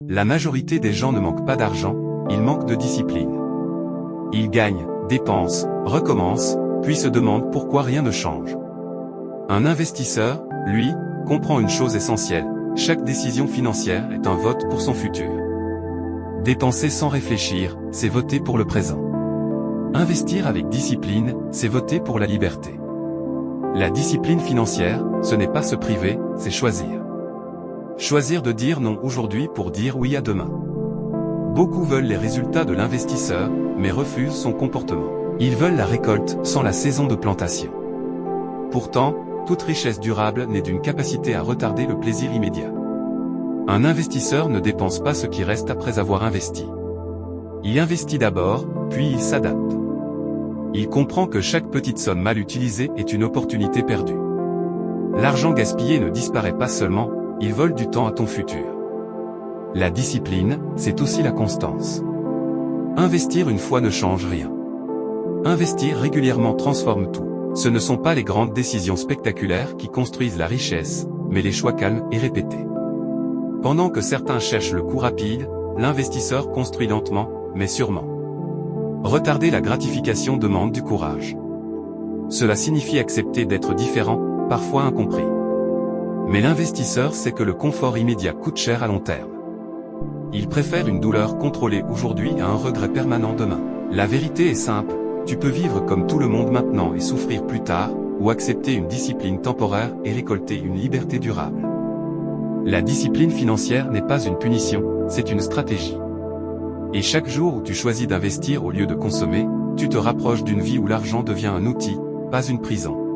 La majorité des gens ne manquent pas d'argent, ils manquent de discipline. Ils gagnent, dépensent, recommencent, puis se demandent pourquoi rien ne change. Un investisseur, lui, comprend une chose essentielle, chaque décision financière est un vote pour son futur. Dépenser sans réfléchir, c'est voter pour le présent. Investir avec discipline, c'est voter pour la liberté. La discipline financière, ce n'est pas se priver, c'est choisir. Choisir de dire non aujourd'hui pour dire oui à demain. Beaucoup veulent les résultats de l'investisseur, mais refusent son comportement. Ils veulent la récolte sans la saison de plantation. Pourtant, toute richesse durable naît d'une capacité à retarder le plaisir immédiat. Un investisseur ne dépense pas ce qui reste après avoir investi. Il investit d'abord, puis il s'adapte. Il comprend que chaque petite somme mal utilisée est une opportunité perdue. L'argent gaspillé ne disparaît pas seulement, il vole du temps à ton futur. La discipline, c'est aussi la constance. Investir une fois ne change rien. Investir régulièrement transforme tout. Ce ne sont pas les grandes décisions spectaculaires qui construisent la richesse, mais les choix calmes et répétés. Pendant que certains cherchent le coup rapide, l'investisseur construit lentement, mais sûrement. Retarder la gratification demande du courage. Cela signifie accepter d'être différent, parfois incompris. Mais l'investisseur sait que le confort immédiat coûte cher à long terme. Il préfère une douleur contrôlée aujourd'hui à un regret permanent demain. La vérité est simple, tu peux vivre comme tout le monde maintenant et souffrir plus tard, ou accepter une discipline temporaire et récolter une liberté durable. La discipline financière n'est pas une punition, c'est une stratégie. Et chaque jour où tu choisis d'investir au lieu de consommer, tu te rapproches d'une vie où l'argent devient un outil, pas une prison.